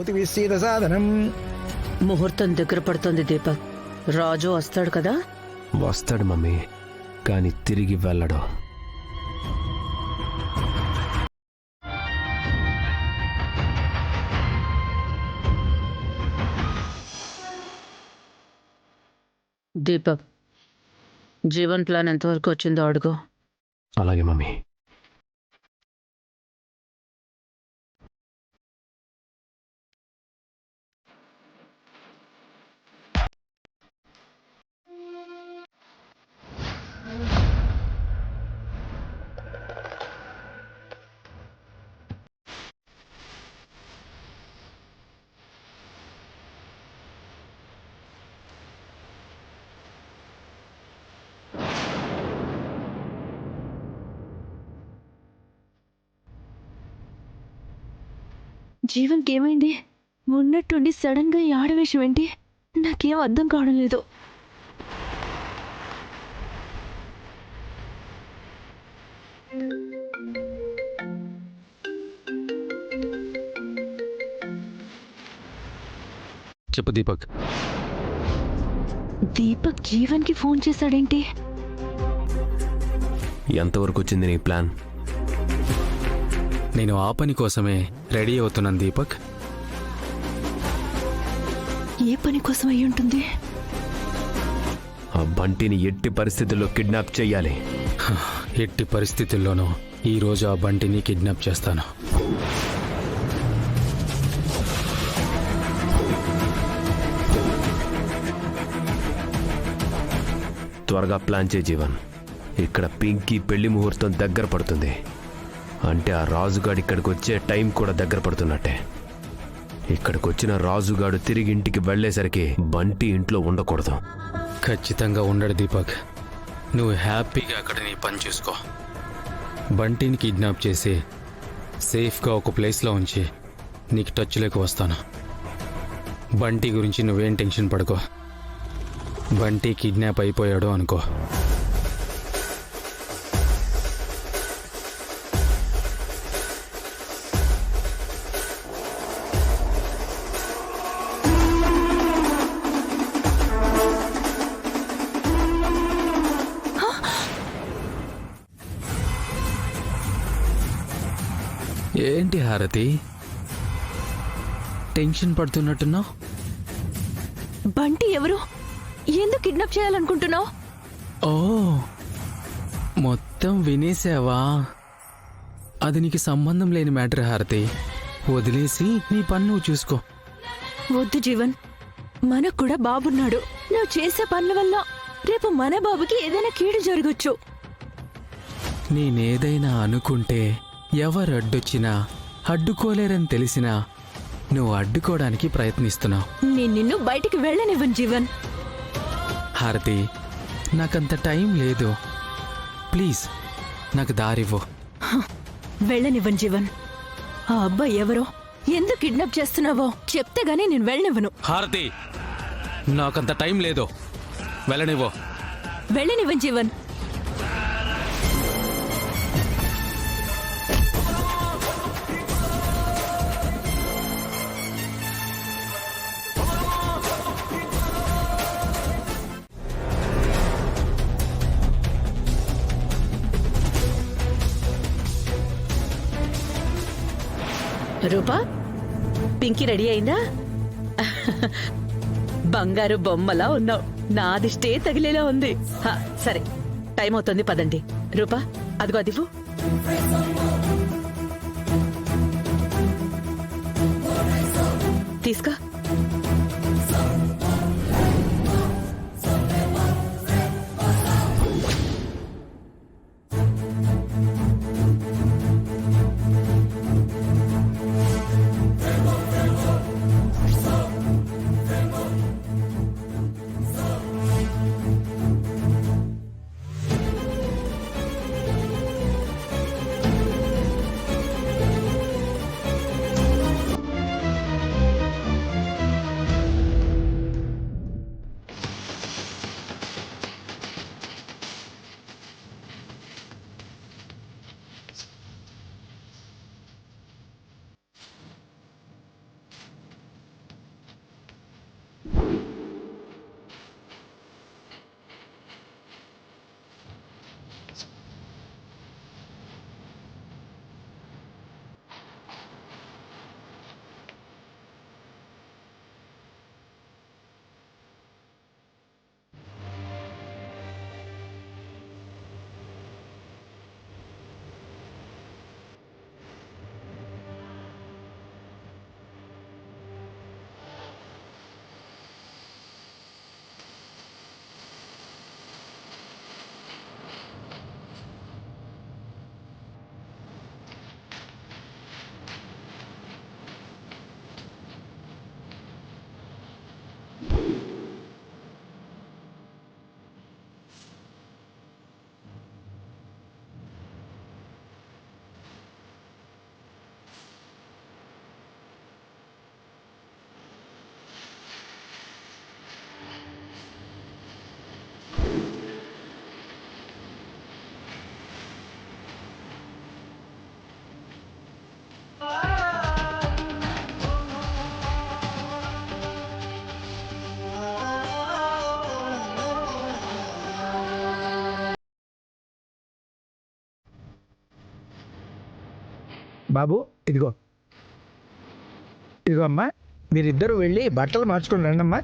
కరోతి విశ్రీత సాధనం. ముహూర్తం దగ్గర పడుతుంది దీపక్. రాజు వస్తాడు కదా? వస్తాడు మమ్మీ, కానీ తిరిగి వెళ్ళడు. దీపక్, జీవన్ ప్లాన్ ఎంతవరకు వచ్చిందో అడుగు. అలాగే మమ్మీ. జీవన్కి ఏమైంది? ఉన్నట్టుండి సడన్ గా ఈ ఆడవేషం ఏంటి? నాకేం అర్థం కావడం లేదు. చెప్పు దీపక్. దీపక్ జీవన్కి ఫోన్ చేశాడేంటి? ఎంతవరకు వచ్చింది నీ ప్లాన్? నేను ఆ పని కోసమే రెడీ అవుతున్నాను దీపక్. ఏ పని కోసం అయి ఉంటుంది? ఆ బంటిని ఎట్టి పరిస్థితుల్లో కిడ్నాప్ చెయ్యాలి. ఎట్టి పరిస్థితుల్లోనూ ఈరోజు ఆ బంటిని కిడ్నాప్ చేస్తాను. త్వరగా ప్లాన్ చేయి జీవన్. ఇక్కడ పింకీ పెళ్లి ముహూర్తం దగ్గర పడుతుంది. అంటే ఆ రాజుగాడు ఇక్కడికి వచ్చే టైం కూడా దగ్గర పడుతున్నట్టే. ఇక్కడికి వచ్చిన రాజుగాడు తిరిగి ఇంటికి వెళ్లేసరికి బంటి ఇంట్లో ఉండకూడదు. ఖచ్చితంగా ఉండడు దీపక్. నువ్వు హ్యాపీగా అక్కడ నీ పని చూసుకో. బంటిని కిడ్నాప్ చేసి సేఫ్గా ఒక ప్లేస్లో ఉంచి నీకు టచ్లోకి వస్తాను. బంటి గురించి నువ్వేం టెన్షన్ పడుకో. బంటి కిడ్నాప్ అయిపోయాడు అనుకో. ఏంటి హారతి, టెన్షన్ పడుతున్నట్టున్నావు? బంటి ఎవరు? ఎందుకు కిడ్నాప్ చేయాలనుకుంటున్నావు? ఓ, మొత్తం వినేసావా? అది నీకు సంబంధం లేని మ్యాటర్ హారతి. వదిలేసి నీ పని నువ్వు చూసుకో. వద్దు జీవన్, మనకు కూడా బాబున్నాడు. నువ్వు చేసే పనుల వల్ల రేపు మన బాబుకి ఏదైనా కీడు జరగచ్చు. నేనేదైనా అనుకుంటే ఎవరు అడ్డొచ్చినా అడ్డుకోలేరని తెలిసినా నువ్వు అడ్డుకోవడానికి ప్రయత్నిస్తున్నావు. నేను నిన్ను బయటికి వెళ్ళనివ్వను జీవన్. హారతి, నాకంత టైం లేదు. ప్లీజ్ నాకు దారివ్వు. వెళ్ళనివ్వను జీవన్. ఆ అబ్బాయి ఎవరో, ఎందుకు కిడ్నాప్ చేస్తున్నావో చెప్తే గానీ నేను వెళ్ళనివ్వను. హారతి, నాకంత టైం లేదు. వెళ్ళనివ్వు. వెళ్ళనివ్వను జీవన్. రూపా, పింకీ రెడీ అయిందా? బంగారు బొమ్మలా ఉన్నావు. నాది స్టే తగిలేలా ఉంది. సరే, టైం అవుతుంది, పదండి. రూపా, అదిగో అదివ్వు. తీసుకో. బాబు ఇదిగో ఇదిగో అమ్మా, మీరిద్దరూ వెళ్ళి బట్టలు మార్చుకొని రండమ్మా.